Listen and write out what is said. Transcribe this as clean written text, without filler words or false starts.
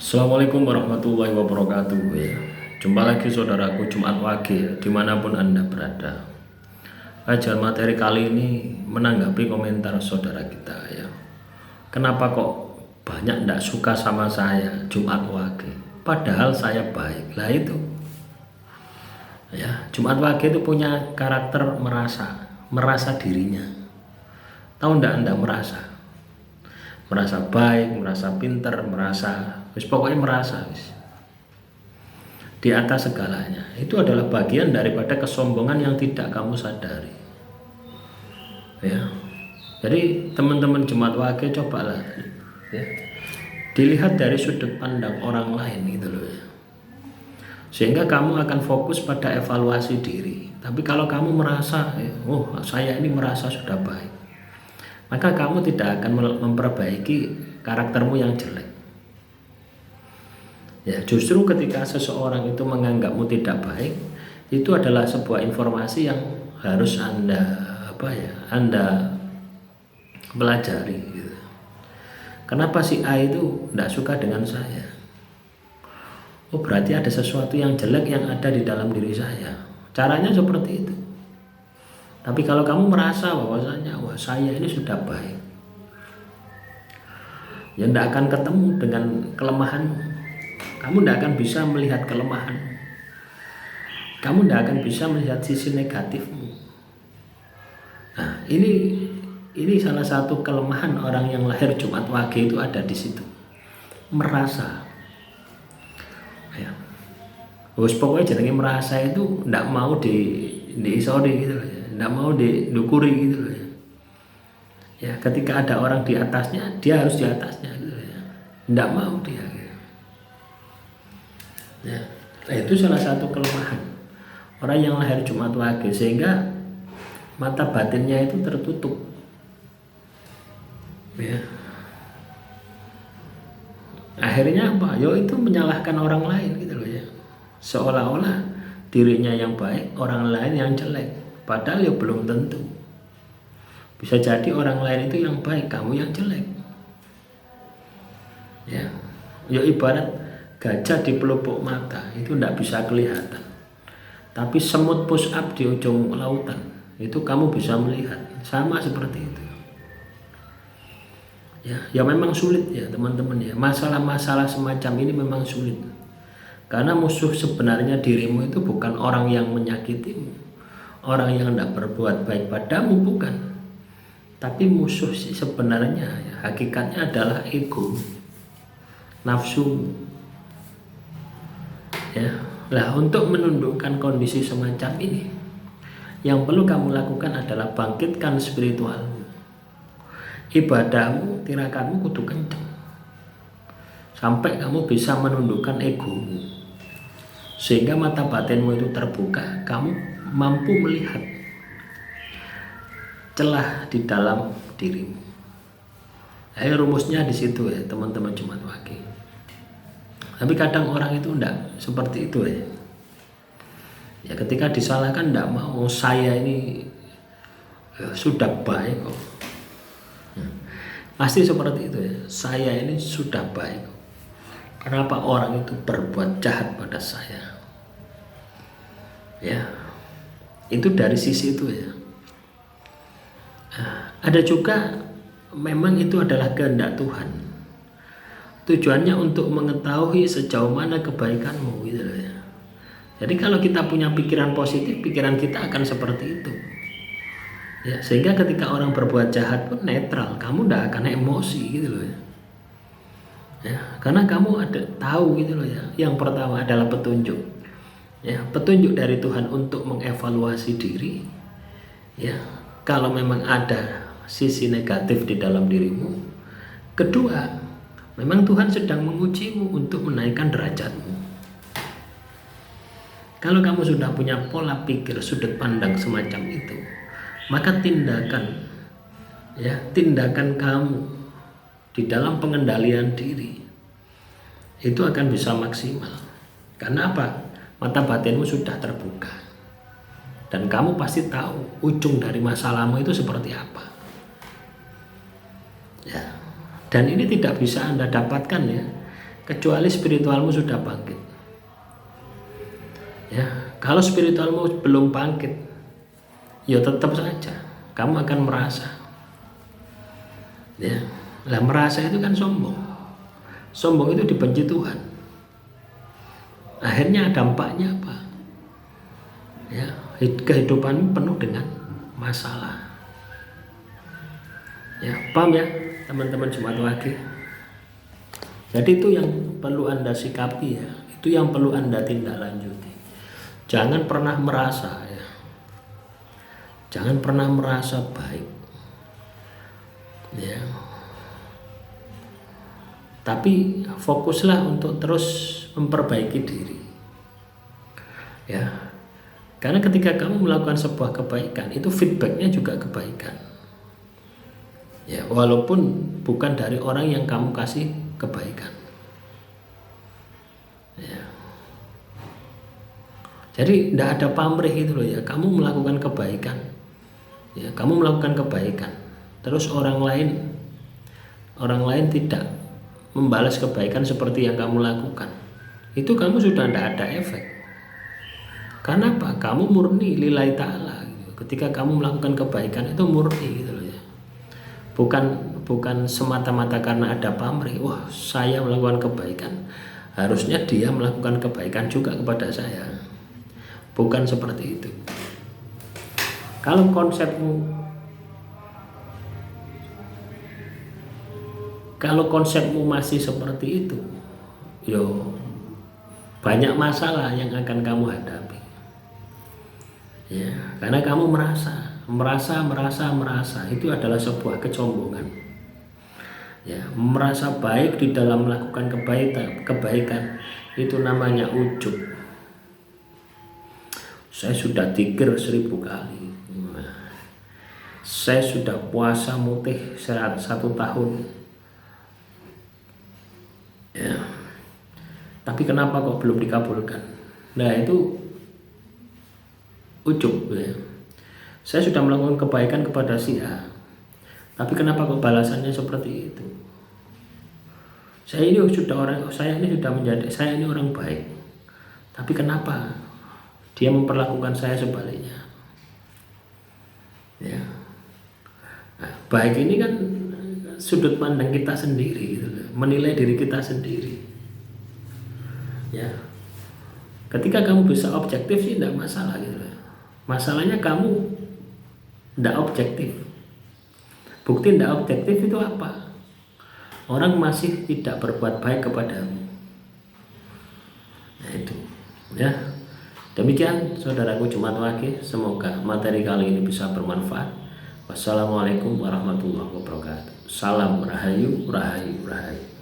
Assalamualaikum warahmatullahi wabarakatuh ya. Jumpa lagi saudaraku Jumat Wage ya, dimanapun Anda berada. Kajian materi kali ini menanggapi komentar saudara kita ya. Kenapa kok banyak tidak suka sama saya Jumat Wage? Padahal saya baik. Lah itu ya, Jumat Wage itu punya karakter merasa dirinya. Tahu tidak Anda merasa baik, merasa pinter, pokoknya merasa di atas segalanya. Itu adalah bagian daripada kesombongan yang tidak kamu sadari ya. Jadi teman-teman Jemaat Wage cobalah ya, dilihat dari sudut pandang orang lain gitu loh ya, sehingga kamu akan fokus pada evaluasi diri. Tapi kalau kamu merasa oh saya ini merasa sudah baik, maka kamu tidak akan memperbaiki karaktermu yang jelek. Ya, justru ketika seseorang itu menganggapmu tidak baik, itu adalah sebuah informasi yang harus Anda pelajari gitu. Kenapa si A itu tidak suka dengan saya? Oh, berarti ada sesuatu yang jelek yang ada di dalam diri saya. Caranya seperti itu. Tapi kalau kamu merasa bahwasanya wah saya ini sudah baik, ya tidak akan ketemu dengan kelemahanmu. Kamu tidak akan bisa melihat kelemahan. Kamu tidak akan bisa melihat sisi negatifmu. Nah, ini salah satu kelemahan orang yang lahir Jumat Wage itu ada di situ. Merasa. Ya. Pokoknya jenenge merasa itu tidak mau diisori gitu loh ya. Tidak mau didukuri gitu loh ya. Ya, ketika ada orang di atasnya, dia harus di atasnya gitu ya. Tidak mau dia gitu. Ya, nah itu salah satu kelemahan orang yang lahir Jumat Wage, sehingga mata batinnya itu tertutup. Ya. Akhirnya apa? Itu menyalahkan orang lain gitu loh ya. Seolah-olah dirinya yang baik, orang lain yang jelek. Padahal belum tentu. Bisa jadi orang lain itu yang baik, kamu yang jelek. Ya, ibarat gajah di pelupuk mata itu tidak bisa kelihatan, tapi semut push up di ujung lautan itu kamu bisa melihat. Sama seperti itu ya memang sulit ya teman-teman ya. Masalah-masalah semacam ini memang sulit, karena musuh sebenarnya dirimu itu bukan orang yang menyakitimu, orang yang tidak berbuat baik padamu, bukan. Tapi musuh sebenarnya ya, hakikatnya adalah ego, nafsu. Ya, lah untuk menundukkan kondisi semacam ini, yang perlu kamu lakukan adalah bangkitkan spiritualmu. Ibadahmu, tirakanmu kudu kenceng, sampai kamu bisa menundukkan egomu, sehingga mata batinmu itu terbuka, kamu mampu melihat celah di dalam dirimu. Rumusnya di situ ya teman-teman Jumat Wage. Tapi kadang orang itu enggak seperti itu ya. Ya ketika disalahkan enggak mau, saya ini sudah baik kok. Pasti seperti itu ya. Saya ini sudah baik kok. Kenapa orang itu berbuat jahat pada saya? Ya. Itu dari sisi itu ya. Ada juga memang itu adalah kehendak Tuhan. Tujuannya untuk mengetahui sejauh mana kebaikanmu gitu loh ya. Jadi kalau kita punya pikiran positif, pikiran kita akan seperti itu. Ya, sehingga ketika orang berbuat jahat pun netral, kamu tidak akan emosi gitu loh ya. Ya, karena kamu ada tahu gitu loh ya. Yang pertama adalah petunjuk. Ya, petunjuk dari Tuhan untuk mengevaluasi diri. Ya, kalau memang ada sisi negatif di dalam dirimu. Kedua, memang Tuhan sedang mengujimu untuk menaikkan derajatmu. Kalau kamu sudah punya pola pikir, sudut pandang semacam itu, maka tindakan kamu di dalam pengendalian diri itu akan bisa maksimal. Karena apa? Mata batinmu sudah terbuka, dan kamu pasti tahu ujung dari masalahmu itu seperti apa. Ya. Dan ini tidak bisa Anda dapatkan ya kecuali spiritualmu sudah bangkit. Ya, kalau spiritualmu belum bangkit, ya tetap saja kamu akan merasa. Ya, lah merasa itu kan sombong. Sombong itu dibenci Tuhan. Akhirnya dampaknya apa? Ya, kehidupanmu penuh dengan masalah. Ya, paham ya teman-teman Jumat Wage? Jadi itu yang perlu Anda sikapi ya, itu yang perlu Anda tindak lanjuti. Jangan pernah merasa ya. Jangan pernah merasa baik. Ya. Tapi fokuslah untuk terus memperbaiki diri. Ya. Karena ketika kamu melakukan sebuah kebaikan, itu feedbacknya juga kebaikan. Ya, walaupun bukan dari orang yang kamu kasih kebaikan. Ya. Jadi tidak ada pamrih gitu loh ya. Kamu melakukan kebaikan, ya kamu melakukan kebaikan. Terus orang lain tidak membalas kebaikan seperti yang kamu lakukan. Itu kamu sudah tidak ada efek. Karena apa? Kamu murni lillahi ta'ala. Gitu. Ketika kamu melakukan kebaikan itu murni gitu loh ya. Bukan semata-mata karena ada pamrih. Wah, saya melakukan kebaikan, harusnya dia melakukan kebaikan juga kepada saya. Bukan seperti itu. Kalau konsepmu masih seperti itu, yo banyak masalah yang akan kamu hadapi. Ya, karena kamu merasa itu adalah sebuah kesombongan. Ya, merasa baik di dalam melakukan kebaikan itu namanya ujub. Saya sudah dzikir 1000 kali. Saya sudah puasa mutih 1 tahun. Ya. Tapi kenapa kok belum dikabulkan? Nah, itu ujub ya. Saya sudah melakukan kebaikan kepada si A, tapi kenapa kok balasannya seperti itu? Saya ini orang baik, tapi kenapa dia memperlakukan saya sebaliknya? Ya, nah, baik ini kan sudut pandang kita sendiri, gitu, menilai diri kita sendiri. Ya, ketika kamu bisa objektif sih tidak masalah gitu. Masalahnya kamu tidak objektif. Bukti tidak objektif itu apa? Orang masih tidak berbuat baik kepadamu. Nah itu ya. Demikian saudaraku Jumat Wage, semoga materi kali ini bisa bermanfaat. Wassalamualaikum warahmatullahi wabarakatuh. Salam rahayu, rahayu, rahayu.